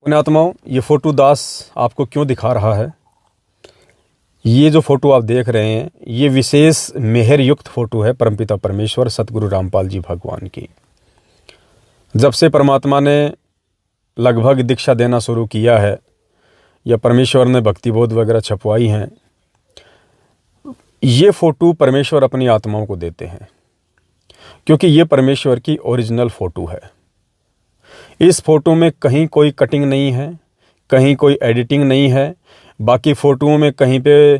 पुण्यात्माओं, ये फ़ोटो दास आपको क्यों दिखा रहा है? ये जो फ़ोटो आप देख रहे हैं, ये विशेष मेहर युक्त फ़ोटो है परमपिता परमेश्वर सतगुरु रामपाल जी भगवान की। जब से परमात्मा ने लगभग दीक्षा देना शुरू किया है या परमेश्वर ने भक्ति बोध वगैरह छपवाई हैं, ये फ़ोटो परमेश्वर अपनी आत्माओं को देते हैं, क्योंकि ये परमेश्वर की ओरिजिनल फ़ोटो है। इस फ़ोटो में कहीं कोई कटिंग नहीं है, कहीं कोई एडिटिंग नहीं है। बाकी फ़ोटोओं में कहीं पे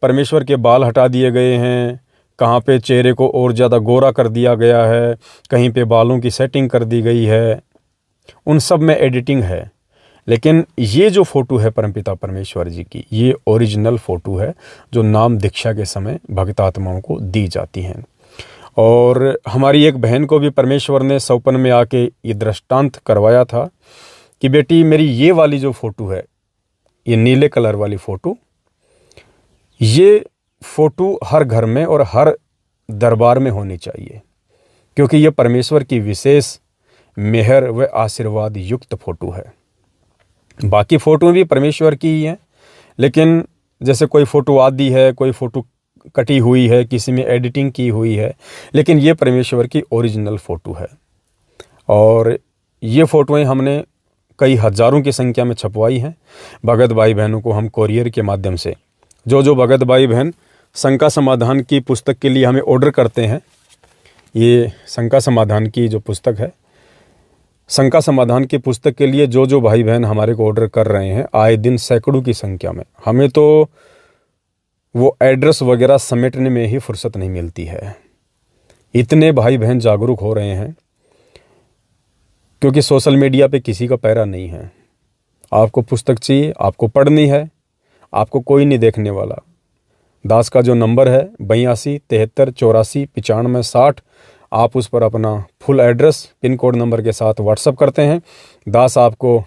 परमेश्वर के बाल हटा दिए गए हैं, कहाँ पे चेहरे को और ज़्यादा गोरा कर दिया गया है, कहीं पे बालों की सेटिंग कर दी गई है, उन सब में एडिटिंग है। लेकिन ये जो फ़ोटो है परमपिता परमेश्वर जी की, ये ओरिजिनल फ़ोटो है जो नाम दीक्षा के समय भक्त आत्माओं को दी जाती हैं। और हमारी एक बहन को भी परमेश्वर ने सौपन में आके ये दृष्टांत करवाया था कि बेटी, मेरी ये वाली जो फ़ोटो है, ये नीले कलर वाली फ़ोटो, ये फ़ोटो हर घर में और हर दरबार में होनी चाहिए, क्योंकि ये परमेश्वर की विशेष मेहर व आशीर्वाद युक्त फ़ोटो है। बाकी फ़ोटो भी परमेश्वर की ही हैं, लेकिन जैसे कोई फ़ोटो आदि है, कोई फ़ोटो कटी हुई है, किसी में एडिटिंग की हुई है, लेकिन ये परमेश्वर की ओरिजिनल फ़ोटो है। और ये फ़ोटोएं हमने कई हज़ारों की संख्या में छपवाई हैं। भगत भाई बहनों को हम कोरियर के माध्यम से, जो भगत भाई बहन शंका समाधान की पुस्तक के लिए हमें ऑर्डर करते हैं, ये शंका समाधान की जो पुस्तक है, शंका समाधान की पुस्तक के लिए जो भाई बहन हमारे को ऑर्डर कर रहे हैं, आए दिन सैकड़ों की संख्या में, हमें तो वो एड्रेस वगैरह समेटने में ही फुर्सत नहीं मिलती है। इतने भाई बहन जागरूक हो रहे हैं, क्योंकि सोशल मीडिया पे किसी का पैरा नहीं है। आपको पुस्तक चाहिए, आपको पढ़नी है, आपको कोई नहीं देखने वाला। दास का जो नंबर है 82 73 84 95 60, आप उस पर अपना full address pin code number के साथ व्हाट्सअप करते हैं। दास आपको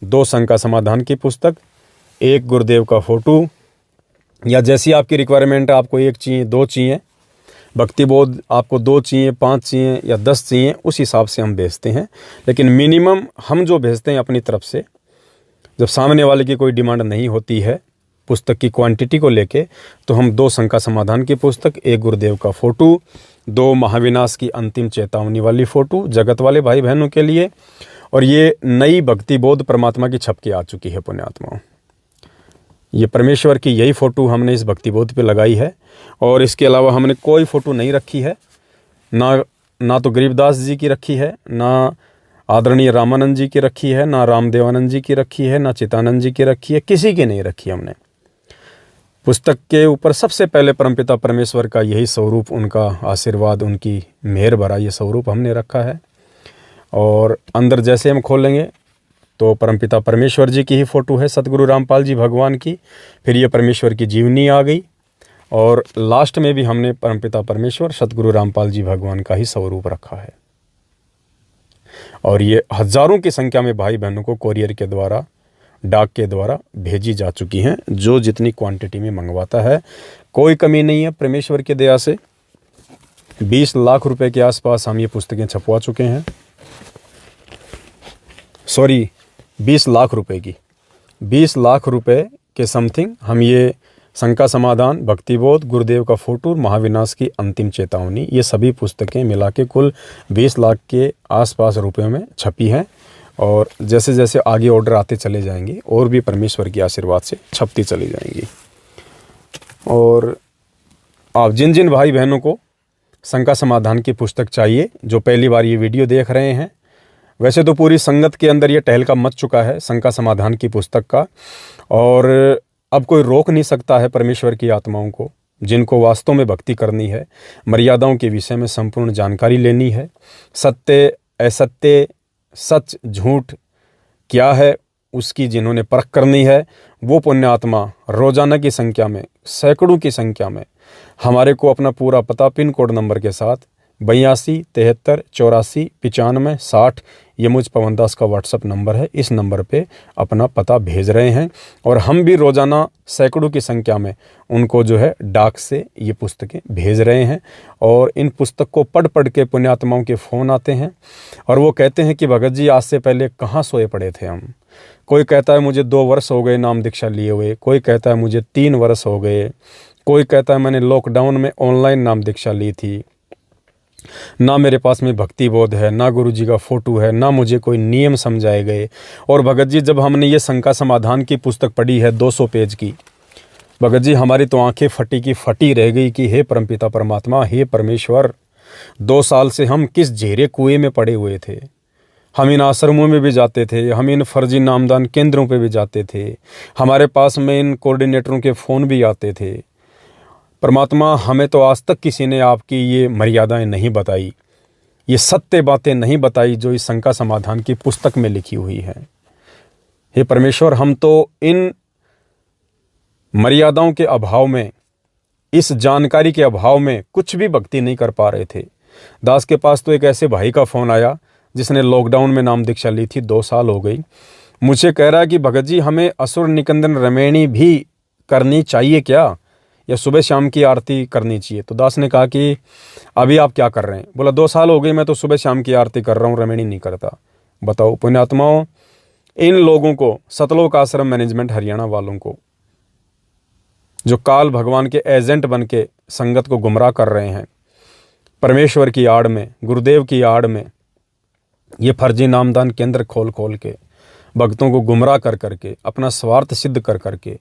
2 शंका समाधान की पुस्तक, 1 गुरुदेव का फ़ोटो, या जैसी आपकी रिक्वायरमेंट है, आपको 1 चाहिए, 2 चाहिए, भक्ति बोध आपको 2 चाहिए, 5 चाहिए या 10 चाहिए, उस हिसाब से हम भेजते हैं। लेकिन मिनिमम हम जो भेजते हैं अपनी तरफ से, जब सामने वाले की कोई डिमांड नहीं होती है पुस्तक की क्वांटिटी को लेके, तो हम 2 शंका समाधान की पुस्तक, 1 गुरुदेव का फ़ोटो, 2 महाविनाश की अंतिम चेतावनी वाली फ़ोटो जगत वाले भाई बहनों के लिए। और ये नई भक्ति बोध परमात्मा की छप के आ चुकी है पुण्यात्माओं। ये परमेश्वर की यही फ़ोटो हमने इस भक्ति बोध पे लगाई है, और इसके अलावा हमने कोई फ़ोटो नहीं रखी है। ना तो गरीबदास जी की रखी है, ना आदरणीय रामानंद जी की रखी है, ना रामदेवानंद जी की रखी है, ना चितानंद जी की रखी है, किसी की नहीं रखी हमने। पुस्तक के ऊपर सबसे पहले परमपिता परमेश्वर का यही स्वरूप, उनका आशीर्वाद, उनकी मेहर भरा ये स्वरूप हमने रखा है। और अंदर जैसे हम खोलेंगे तो परमपिता परमेश्वर जी की ही फ़ोटो है, सतगुरु रामपाल जी भगवान की। फिर ये परमेश्वर की जीवनी आ गई, और लास्ट में भी हमने परमपिता परमेश्वर सतगुरु रामपाल जी भगवान का ही स्वरूप रखा है। और ये हज़ारों की संख्या में भाई बहनों को कोरियर के द्वारा, डाक के द्वारा भेजी जा चुकी हैं। जो जितनी क्वांटिटी में मंगवाता है, कोई कमी नहीं है। परमेश्वर की दया से 20 लाख रुपए के आसपास हम ये पुस्तकें छपवा चुके हैं। सॉरी, 20 लाख रुपए की, 20 लाख रुपए के समथिंग हम ये शंका समाधान, भक्ति बोध, गुरुदेव का फ़ोटो, महाविनाश की अंतिम चेतावनी, ये सभी पुस्तकें मिला के कुल 20 लाख के आसपास रुपयों में छपी हैं। और जैसे जैसे आगे ऑर्डर आते चले जाएंगे, और भी परमेश्वर के आशीर्वाद से छपती चली जाएंगी। और आप जिन जिन भाई बहनों को शंका समाधान की पुस्तक चाहिए, जो पहली बार ये वीडियो देख रहे हैं, वैसे तो पूरी संगत के अंदर ये टहलका मच चुका है शंका समाधान की पुस्तक का, और अब कोई रोक नहीं सकता है परमेश्वर की आत्माओं को, जिनको वास्तव में भक्ति करनी है, मर्यादाओं के विषय में संपूर्ण जानकारी लेनी है, सत्य असत्य, सच झूठ क्या है उसकी जिन्होंने परख करनी है, वो पुण्य आत्मा रोजाना की संख्या में, सैकड़ों की संख्या में हमारे को अपना पूरा पता पिन कोड नंबर के साथ 82 73 84 95 60, ये मुझ पवन दास का व्हाट्सअप नंबर है, इस नंबर पे अपना पता भेज रहे हैं। और हम भी रोज़ाना सैकड़ों की संख्या में उनको जो है डाक से ये पुस्तकें भेज रहे हैं। और इन पुस्तक को पढ़ पढ़ के पुण्यात्माओं के फ़ोन आते हैं, और वो कहते हैं कि भगत जी, आज से पहले कहाँ सोए पड़े थे हम, कोई कहता है मुझे 2 वर्ष हो गए नाम दीक्षा लिए हुए, कोई कहता है मुझे 3 वर्ष हो गए, कोई कहता है मैंने लॉकडाउन में ऑनलाइन नाम दीक्षा ली थी। ना मेरे पास में भक्ति बोध है, ना गुरु जी का फोटो है, ना मुझे कोई नियम समझाए गए। और भगत जी, जब हमने ये शंका समाधान की पुस्तक पढ़ी है 200 पेज की, भगत जी हमारी तो आंखें फटी की फटी रह गई कि हे परमपिता परमात्मा, हे परमेश्वर, 2 साल से हम किस झेरे कुएं में पड़े हुए थे। हम इन आश्रमों में भी जाते थे, हम इन फर्जी नामदान केंद्रों पे भी जाते थे, हमारे पास में इन कोऑर्डिनेटरों के फ़ोन भी आते थे। परमात्मा, हमें तो आज तक किसी ने आपकी ये मर्यादाएं नहीं बताई, ये सत्य बातें नहीं बताई जो इस शंका समाधान की पुस्तक में लिखी हुई है। हे परमेश्वर, हम तो इन मर्यादाओं के अभाव में, इस जानकारी के अभाव में कुछ भी भक्ति नहीं कर पा रहे थे। दास के पास तो एक ऐसे भाई का फ़ोन आया जिसने लॉकडाउन में नाम दीक्षा ली थी, 2 साल हो गई। मुझे कह रहा है कि भगत जी, हमें असुर निकंदन रमैणी भी करनी चाहिए क्या, या सुबह शाम की आरती करनी चाहिए? तो दास ने कहा कि अभी आप क्या कर रहे हैं? बोला 2 साल हो गए, मैं तो सुबह शाम की आरती कर रहा हूँ, रमैणी नहीं करता। बताओ पुण्यात्माओं, इन लोगों को, सतलोक आश्रम मैनेजमेंट हरियाणा वालों को, जो काल भगवान के एजेंट बन के संगत को गुमराह कर रहे हैं, परमेश्वर की आड़ में, गुरुदेव की आड़ में ये फर्जी नामदान केंद्र खोल खोल के भक्तों को गुमराह कर करके, अपना स्वार्थ सिद्ध कर करके,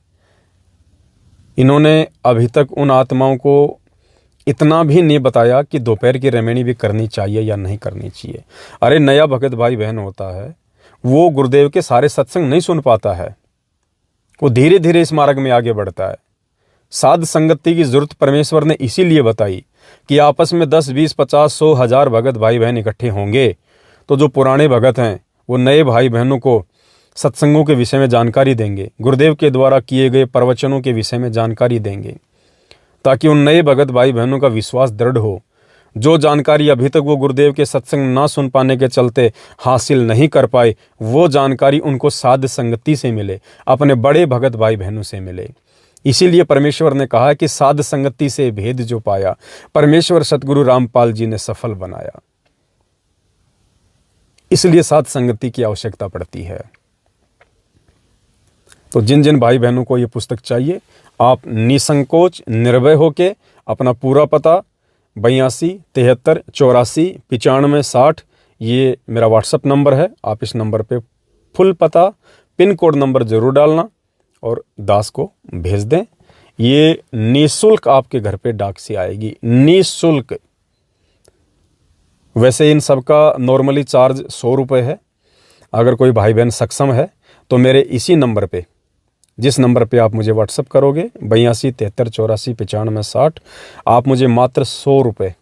इन्होंने अभी तक उन आत्माओं को इतना भी नहीं बताया कि दोपहर की रमैणी भी करनी चाहिए या नहीं करनी चाहिए। अरे नया भगत भाई बहन होता है, वो गुरुदेव के सारे सत्संग नहीं सुन पाता है, वो धीरे धीरे इस मार्ग में आगे बढ़ता है। साध संगति की जरूरत परमेश्वर ने इसीलिए बताई कि आपस में 10, 20, 50, 100, 1000 भगत भाई बहन इकट्ठे होंगे तो जो पुराने भगत हैं वो नए भाई बहनों को सत्संगों के विषय में जानकारी देंगे, गुरुदेव के द्वारा किए गए प्रवचनों के विषय में जानकारी देंगे, ताकि उन नए भगत भाई बहनों का विश्वास दृढ़ हो। जो जानकारी अभी तक वो गुरुदेव के सत्संग ना सुन पाने के चलते हासिल नहीं कर पाए, वो जानकारी उनको साध संगति से मिले, अपने बड़े भगत भाई बहनों से मिले। इसीलिए परमेश्वर ने कहा कि साध संगति से भेद जो पाया, परमेश्वर सतगुरु रामपाल जी ने सफल बनाया। इसलिए साध संगति की आवश्यकता पड़ती है। तो जिन जिन भाई बहनों को ये पुस्तक चाहिए, आप निसंकोच निर्भय होके अपना पूरा पता 82 73 84 95 60, ये मेरा व्हाट्सएप नंबर है, आप इस नंबर पे फुल पता, पिन कोड नंबर जरूर डालना और दास को भेज दें। ये निःशुल्क आपके घर पे डाक से आएगी, निःशुल्क। वैसे इन सब का नॉर्मली चार्ज 100 रुपये है। अगर कोई भाई बहन सक्षम है तो मेरे इसी नंबर पे, जिस नंबर पे आप मुझे व्हाट्सअप करोगे 82 73 84 95 60, आप मुझे मात्र 100 रुपये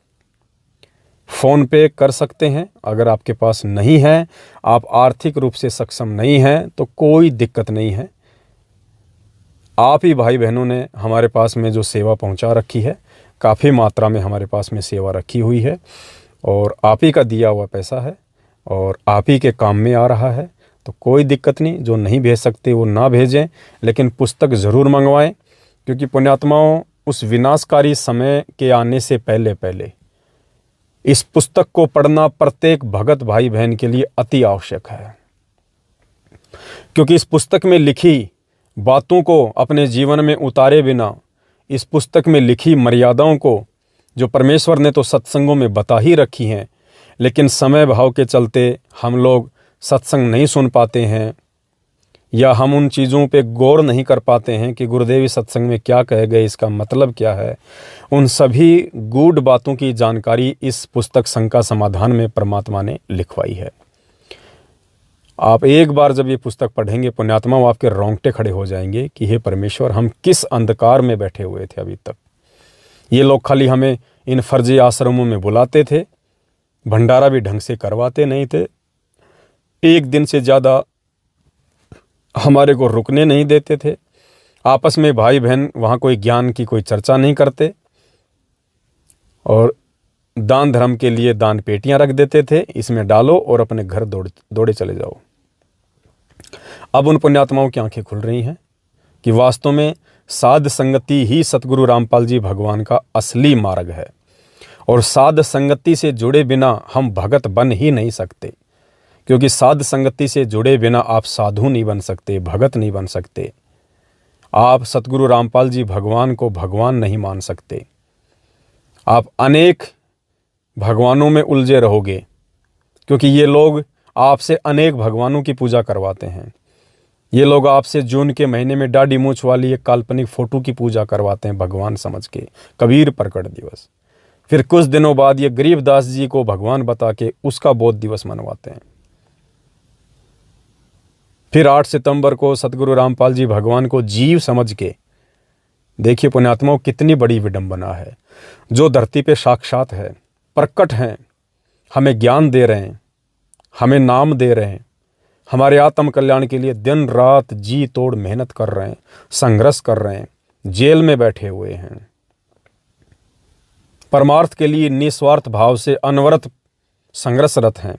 फ़ोन पे कर सकते हैं। अगर आपके पास नहीं है, आप आर्थिक रूप से सक्षम नहीं हैं, तो कोई दिक्कत नहीं है। आप ही भाई बहनों ने हमारे पास में जो सेवा पहुंचा रखी है, काफ़ी मात्रा में हमारे पास में सेवा रखी हुई है और आप ही का दिया हुआ पैसा है और आप ही के काम में आ रहा है, तो कोई दिक्कत नहीं। जो नहीं भेज सकते वो ना भेजें, लेकिन पुस्तक ज़रूर मंगवाएं, क्योंकि पुण्यात्माओं, उस विनाशकारी समय के आने से पहले पहले इस पुस्तक को पढ़ना प्रत्येक भगत भाई बहन के लिए अति आवश्यक है। क्योंकि इस पुस्तक में लिखी बातों को अपने जीवन में उतारे बिना, इस पुस्तक में लिखी मर्यादाओं को जो परमेश्वर ने तो सत्संगों में बता ही रखी हैं, लेकिन समय भाव के चलते हम लोग सत्संग नहीं सुन पाते हैं, या हम उन चीज़ों पे गौर नहीं कर पाते हैं कि गुरुदेव सत्संग में क्या कहे गए, इसका मतलब क्या है। उन सभी गूढ़ बातों की जानकारी इस पुस्तक शंका समाधान में परमात्मा ने लिखवाई है। आप एक बार जब ये पुस्तक पढ़ेंगे पुण्यात्मा, आपके रोंगटे खड़े हो जाएंगे कि हे परमेश्वर, हम किस अंधकार में बैठे हुए थे अभी तक। ये लोग खाली हमें इन फर्जी आश्रमों में बुलाते थे, भंडारा भी ढंग से करवाते नहीं थे, एक दिन से ज़्यादा हमारे को रुकने नहीं देते थे, आपस में भाई बहन वहाँ कोई ज्ञान की कोई चर्चा नहीं करते, और दान धर्म के लिए दान पेटियां रख देते थे, इसमें डालो और अपने घर दौड़े चले जाओ। अब उन पुण्यात्माओं की आंखें खुल रही हैं कि वास्तव में साध संगति ही सतगुरु रामपाल जी भगवान का असली मार्ग है, और साध संगति से जुड़े बिना हम भगत बन ही नहीं सकते, क्योंकि साध संगति से जुड़े बिना आप साधु नहीं बन सकते, भगत नहीं बन सकते। आप सतगुरु रामपाल जी भगवान को भगवान नहीं मान सकते। आप अनेक भगवानों में उलझे रहोगे, क्योंकि ये लोग आपसे अनेक भगवानों की पूजा करवाते हैं। ये लोग आपसे जून के महीने में दाढ़ी मूंछ वाली एक काल्पनिक फोटो की पूजा करवाते हैं भगवान समझ के, कबीर प्रकट दिवस। फिर कुछ दिनों बाद ये गरीबदास जी को भगवान बता के उसका बोध दिवस मनवाते हैं। फिर 8 सितंबर को सतगुरु रामपाल जी भगवान को जीव समझ के, देखिए पुण्यात्माओं कितनी बड़ी विडंबना है, जो धरती पे साक्षात है, प्रकट हैं, हमें ज्ञान दे रहे हैं, हमें नाम दे रहे हैं, हमारे आत्म कल्याण के लिए दिन रात जी तोड़ मेहनत कर रहे हैं, संघर्ष कर रहे हैं, जेल में बैठे हुए हैं, परमार्थ के लिए निस्वार्थ भाव से अनवरत संघर्षरत हैं।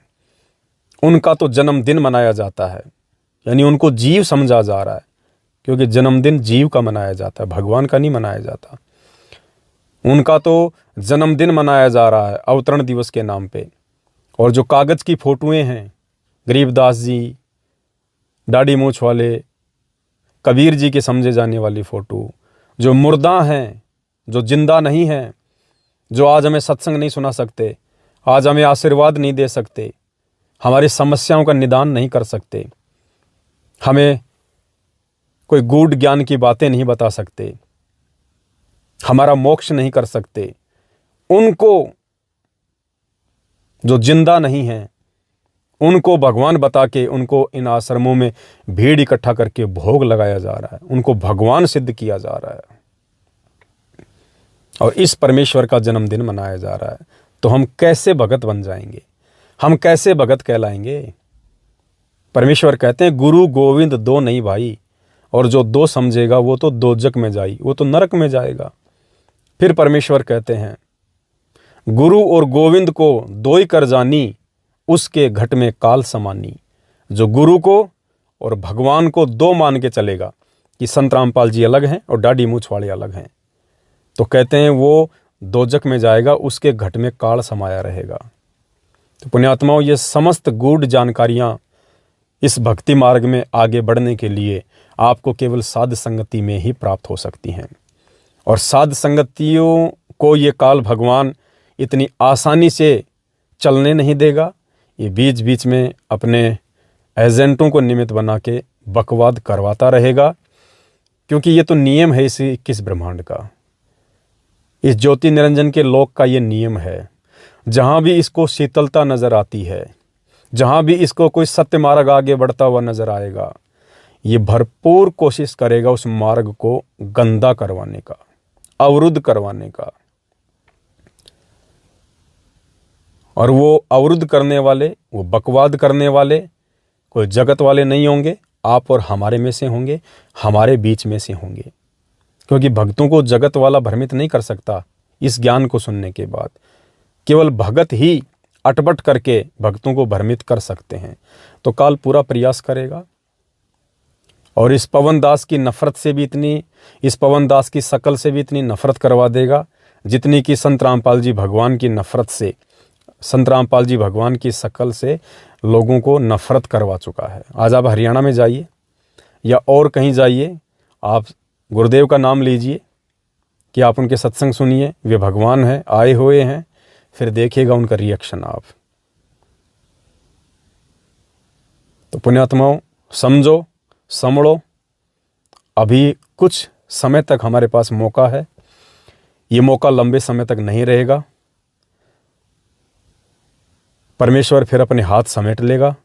उनका तो जन्मदिन मनाया जाता है, यानी उनको जीव समझा जा रहा है, क्योंकि जन्मदिन जीव का मनाया जाता है, भगवान का नहीं मनाया जाता। उनका तो जन्मदिन मनाया जा रहा है अवतरण दिवस के नाम पे। और जो कागज़ की फोटोएं हैं, गरीबदास जी, दाढ़ी मूंछ वाले, कबीर जी के समझे जाने वाली फ़ोटो, जो मुर्दा हैं, जो जिंदा नहीं हैं, जो आज हमें सत्संग नहीं सुना सकते, आज हमें आशीर्वाद नहीं दे सकते, हमारी समस्याओं का निदान नहीं कर सकते, हमें कोई गूढ़ ज्ञान की बातें नहीं बता सकते, हमारा मोक्ष नहीं कर सकते, उनको, जो जिंदा नहीं हैं, उनको भगवान बता के उनको इन आश्रमों में भीड़ इकट्ठा करके भोग लगाया जा रहा है, उनको भगवान सिद्ध किया जा रहा है और इस परमेश्वर का जन्मदिन मनाया जा रहा है। तो हम कैसे भगत बन जाएंगे, हम कैसे भगत कहलाएंगे? परमेश्वर कहते हैं गुरु गोविंद दो नहीं भाई, और जो दो समझेगा वो तो दोजक में जाई, वो तो नरक में जाएगा। फिर परमेश्वर कहते हैं गुरु और गोविंद को दो ही कर जानी, उसके घट में काल समानी। जो गुरु को और भगवान को दो मान के चलेगा कि संत रामपाल जी अलग हैं और दाढ़ी मूंछ वाले अलग हैं, तो कहते हैं वो दोजक में जाएगा, उसके घट में काल समाया रहेगा। तो पुण्यात्माओं, ये समस्त गूढ़ जानकारियां इस भक्ति मार्ग में आगे बढ़ने के लिए आपको केवल साध संगति में ही प्राप्त हो सकती हैं। और साध संगतियों को ये काल भगवान इतनी आसानी से चलने नहीं देगा। ये बीच बीच में अपने एजेंटों को निमित्त बना के बकवाद करवाता रहेगा, क्योंकि ये तो नियम है इस 21 ब्रह्मांड का, इस ज्योति निरंजन के लोक का ये नियम है। जहाँ भी इसको शीतलता नजर आती है, जहाँ भी इसको कोई सत्य मार्ग आगे बढ़ता हुआ नजर आएगा, ये भरपूर कोशिश करेगा उस मार्ग को गंदा करवाने का, अवरुद्ध करवाने का। और वो अवरुद्ध करने वाले, वो बकवाद करने वाले कोई जगत वाले नहीं होंगे, आप और हमारे में से होंगे, हमारे बीच में से होंगे। क्योंकि भक्तों को जगत वाला भ्रमित नहीं कर सकता। इस ज्ञान को सुनने के बाद केवल भगत ही अटपट करके भक्तों को भ्रमित कर सकते हैं। तो काल पूरा प्रयास करेगा और इस पवन दास की नफरत से भी इतनी, इस पवन दास की शकल से भी इतनी नफरत करवा देगा जितनी कि संत रामपाल जी भगवान की नफरत से, संत रामपाल जी भगवान की शकल से लोगों को नफरत करवा चुका है। आज आप हरियाणा में जाइए या और कहीं जाइए, आप गुरुदेव का नाम लीजिए कि आप उनके सत्संग सुनिए, वे भगवान हैं, आए हुए हैं, फिर देखिएगा उनका रिएक्शन आप। तो पुण्यात्माओं, समझो, समझो, अभी कुछ समय तक हमारे पास मौका है। ये मौका लंबे समय तक नहीं रहेगा। परमेश्वर फिर अपने हाथ समेट लेगा।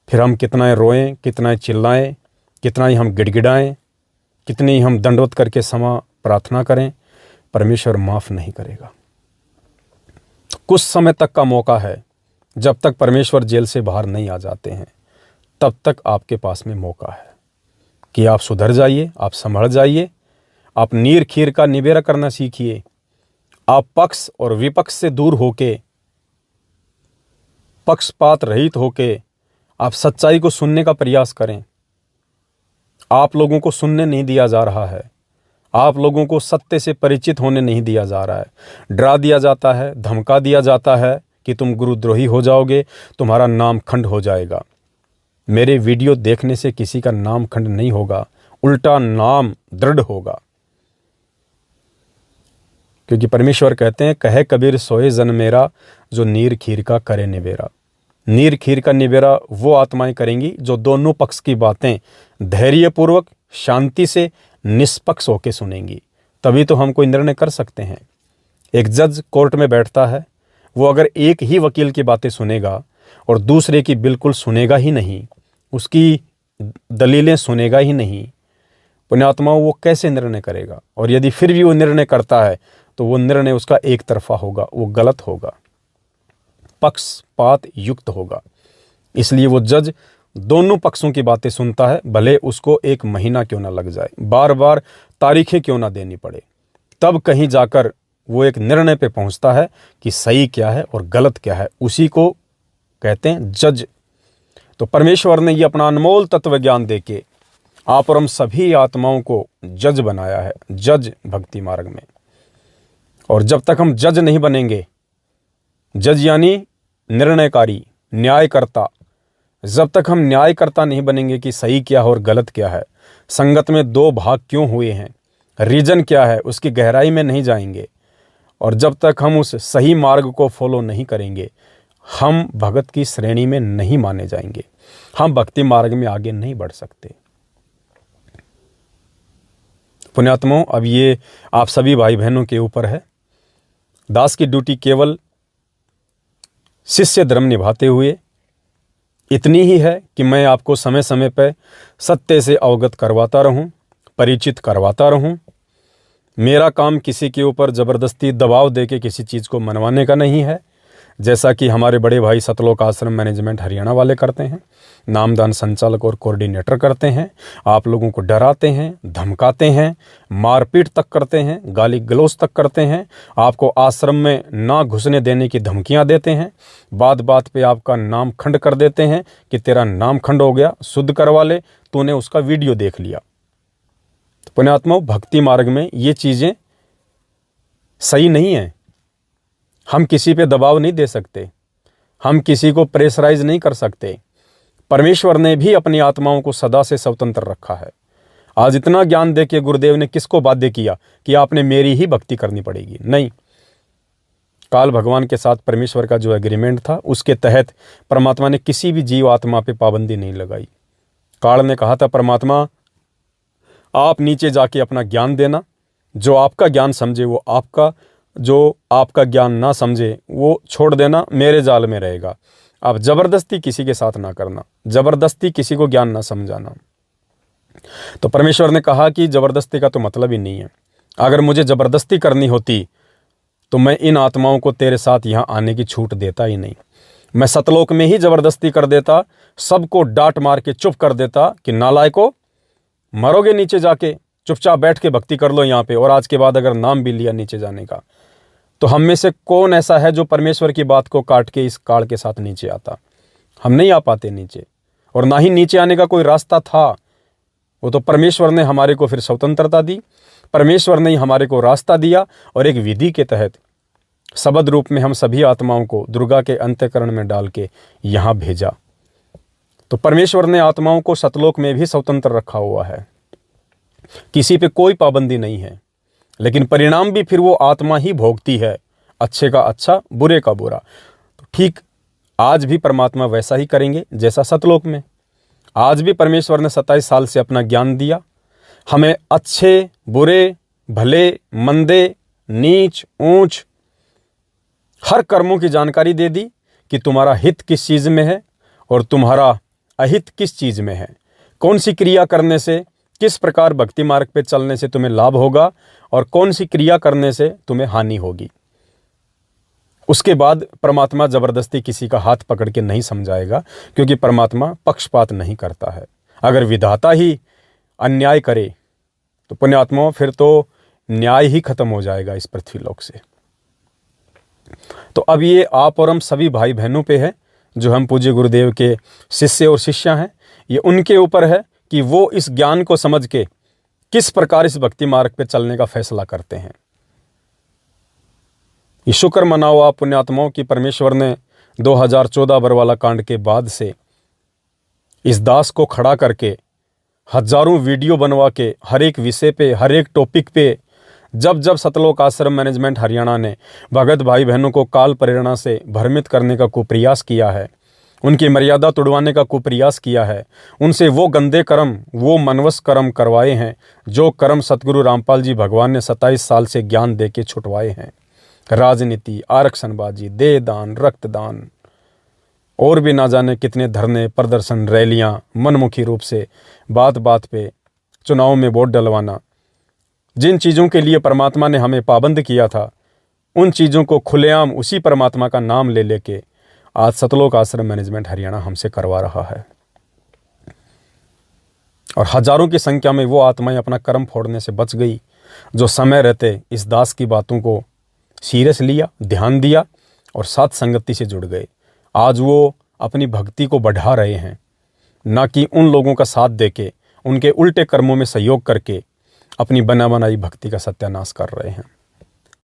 फिर हम कितना ही रोएं, कितना ही चिल्लाएं, कितना ही हम गिड़गिड़ाएं, कितनी ही हम दंडवत करके क्षमा प्रार्थना करें, परमेश्वर माफ़ नहीं करेगा। कुछ समय तक का मौका है। जब तक परमेश्वर जेल से बाहर नहीं आ जाते हैं, तब तक आपके पास में मौका है कि आप सुधर जाइए, आप संभल जाइए, आप नीर खीर का निबेरा करना सीखिए। आप पक्ष और विपक्ष से दूर होके, पक्षपात रहित होके आप सच्चाई को सुनने का प्रयास करें। आप लोगों को सुनने नहीं दिया जा रहा है, आप लोगों को सत्य से परिचित होने नहीं दिया जा रहा है। डरा दिया जाता है, धमका दिया जाता है कि तुम गुरुद्रोही हो जाओगे, तुम्हारा नाम खंड हो जाएगा। मेरे वीडियो देखने से किसी का नाम खंड नहीं होगा, उल्टा नाम दृढ़ होगा। क्योंकि परमेश्वर कहते हैं, कहे कबीर सोए जन मेरा, जो नीर खीर का करे निबेरा। नीर खीर का निबेरा वो आत्माएं करेंगी जो दोनों पक्ष की बातें धैर्यपूर्वक, शांति से, निष्पक्ष होकर सुनेंगी। तभी तो हम कोई निर्णय कर सकते हैं। एक जज कोर्ट में बैठता है, वो अगर एक ही वकील की बातें सुनेगा और दूसरे की बिल्कुल सुनेगा ही नहीं, उसकी दलीलें सुनेगा ही नहीं, पुण्यात्माओं, वो कैसे निर्णय करेगा? और यदि फिर भी वो निर्णय करता है तो वो निर्णय उसका एक तरफा होगा, वो गलत होगा, पक्षपात युक्त होगा। इसलिए वो जज दोनों पक्षों की बातें सुनता है, भले उसको 1 महीना क्यों ना लग जाए, बार बार तारीखें क्यों ना देनी पड़े, तब कहीं जाकर वो एक निर्णय पे पहुंचता है कि सही क्या है और गलत क्या है। उसी को कहते हैं जज। तो परमेश्वर ने ये अपना अनमोल तत्व ज्ञान देके आप और हम सभी आत्माओं को जज बनाया है, जज भक्ति मार्ग में। और जब तक हम जज नहीं बनेंगे, जज यानी निर्णयकारी, न्यायकर्ता, जब तक हम न्यायकर्ता नहीं बनेंगे कि सही क्या है और गलत क्या है, संगत में 2 भाग क्यों हुए हैं, रीजन क्या है, उसकी गहराई में नहीं जाएंगे, और जब तक हम उस सही मार्ग को फॉलो नहीं करेंगे, हम भगत की श्रेणी में नहीं माने जाएंगे, हम भक्ति मार्ग में आगे नहीं बढ़ सकते। पुण्यात्माओं, अब ये आप सभी भाई बहनों के ऊपर है। दास की ड्यूटी केवल शिष्य धर्म निभाते हुए इतनी ही है कि मैं आपको समय समय पर सत्य से अवगत करवाता रहूं, परिचित करवाता रहूं। मेरा काम किसी के ऊपर ज़बरदस्ती दबाव देके किसी चीज़ को मनवाने का नहीं है, जैसा कि हमारे बड़े भाई सतलोक आश्रम मैनेजमेंट हरियाणा वाले करते हैं, नामदान संचालक और कोऑर्डिनेटर करते हैं। आप लोगों को डराते हैं, धमकाते हैं, मारपीट तक करते हैं, गाली गलौज तक करते हैं, आपको आश्रम में ना घुसने देने की धमकियां देते हैं, बात बात पे आपका नाम खंड कर देते हैं कि तेरा नाम खंड हो गया, शुद्ध करवा ले, तूने उसका वीडियो देख लिया। तो पुण्यात्माओं, भक्ति मार्ग में ये चीज़ें सही नहीं है। हम किसी पे दबाव नहीं दे सकते, हम किसी को प्रेशराइज नहीं कर सकते। परमेश्वर ने भी अपनी आत्माओं को सदा से स्वतंत्र रखा है। आज इतना ज्ञान दे के गुरुदेव ने किसको बाध्य किया कि आपने मेरी ही भक्ति करनी पड़ेगी? नहीं। काल भगवान के साथ परमेश्वर का जो एग्रीमेंट था, उसके तहत परमात्मा ने किसी भी जीव आत्मा पे पाबंदी नहीं लगाई। काल ने कहा था, परमात्मा आप नीचे जाके अपना ज्ञान देना, जो आपका ज्ञान समझे वो आपका, जो आपका ज्ञान ना समझे वो छोड़ देना, मेरे जाल में रहेगा। आप जबरदस्ती किसी के साथ ना करना, जबरदस्ती किसी को ज्ञान ना समझाना। तो परमेश्वर ने कहा कि जबरदस्ती का तो मतलब ही नहीं है। अगर मुझे जबरदस्ती करनी होती तो मैं इन आत्माओं को तेरे साथ यहाँ आने की छूट देता ही नहीं। मैं सतलोक में ही जबरदस्ती कर देता, सबको डांट मार के चुप कर देता कि नालायको, मरोगे नीचे जाके, चुपचाप बैठ के भक्ति कर लो यहाँ पे। और आज के बाद अगर नाम भी लिया नीचे जाने का, तो हम में से कौन ऐसा है जो परमेश्वर की बात को काट के इस काल के साथ नीचे आता? हम नहीं आ पाते नीचे, और ना ही नीचे आने का कोई रास्ता था। वो तो परमेश्वर ने हमारे को फिर स्वतंत्रता दी, परमेश्वर ने हमारे को रास्ता दिया, और एक विधि के तहत शब्द रूप में हम सभी आत्माओं को दुर्गा के अंतःकरण में डाल के यहाँ भेजा। तो परमेश्वर ने आत्माओं को सतलोक में भी स्वतंत्र रखा हुआ है, किसी पे कोई पाबंदी नहीं है, लेकिन परिणाम भी फिर वो आत्मा ही भोगती है, अच्छे का अच्छा, बुरे का बुरा। तो ठीक आज भी परमात्मा वैसा ही करेंगे जैसा सतलोक में। आज भी परमेश्वर ने 27 साल से अपना ज्ञान दिया, हमें अच्छे बुरे, भले मंदे, नीच ऊंच हर कर्मों की जानकारी दे दी कि तुम्हारा हित किस चीज़ में है और तुम्हारा अहित किस चीज़ में है, कौन सी क्रिया करने से, किस प्रकार भक्ति मार्ग पे चलने से तुम्हें लाभ होगा और कौन सी क्रिया करने से तुम्हें हानि होगी। उसके बाद परमात्मा जबरदस्ती किसी का हाथ पकड़ के नहीं समझाएगा, क्योंकि परमात्मा पक्षपात नहीं करता है। अगर विधाता ही अन्याय करे तो पुण्यात्माओं फिर तो न्याय ही खत्म हो जाएगा इस पृथ्वी लोक से। तो अब ये आप और हम सभी भाई बहनों पे है, जो हम पूज्य गुरुदेव के शिष्य और शिष्या हैं, ये उनके ऊपर है कि वो इस ज्ञान को समझ के किस प्रकार इस भक्ति मार्ग पे चलने का फैसला करते हैं। ये शुक्र मनाओ आप पुण्यात्माओं की, परमेश्वर ने 2014 बरवाला कांड के बाद से इस दास को खड़ा करके हजारों वीडियो बनवा के हर एक विषय पे, हर एक टॉपिक पे, जब जब सतलोक आश्रम मैनेजमेंट हरियाणा ने भगत भाई बहनों को काल प्रेरणा से भ्रमित करने का कुप्रयास किया है, उनकी मर्यादा तोड़वाने का कुप्रयास किया है, उनसे वो गंदे कर्म, वो मनवस कर्म करवाए हैं जो कर्म सतगुरु रामपाल जी भगवान ने 27 साल से ज्ञान दे के छुटवाए हैं। राजनीति, आरक्षणबाजी, देहदान, रक्तदान और भी ना जाने कितने धरने, प्रदर्शन, रैलियां, मनमुखी रूप से बात बात पे चुनाव में वोट डलवाना, जिन चीज़ों के लिए परमात्मा ने हमें पाबंद किया था, उन चीज़ों को खुलेआम उसी परमात्मा का नाम ले लेके आज सतलोक आश्रम मैनेजमेंट हरियाणा हमसे करवा रहा है। और हजारों की संख्या में वो आत्माएं अपना कर्म फोड़ने से बच गई जो समय रहते इस दास की बातों को सीरियस लिया, ध्यान दिया और साथ संगति से जुड़ गए। आज वो अपनी भक्ति को बढ़ा रहे हैं, ना कि उन लोगों का साथ देके, उनके उल्टे कर्मों में सहयोग करके अपनी बना बनाई भक्ति का सत्यानाश कर रहे हैं।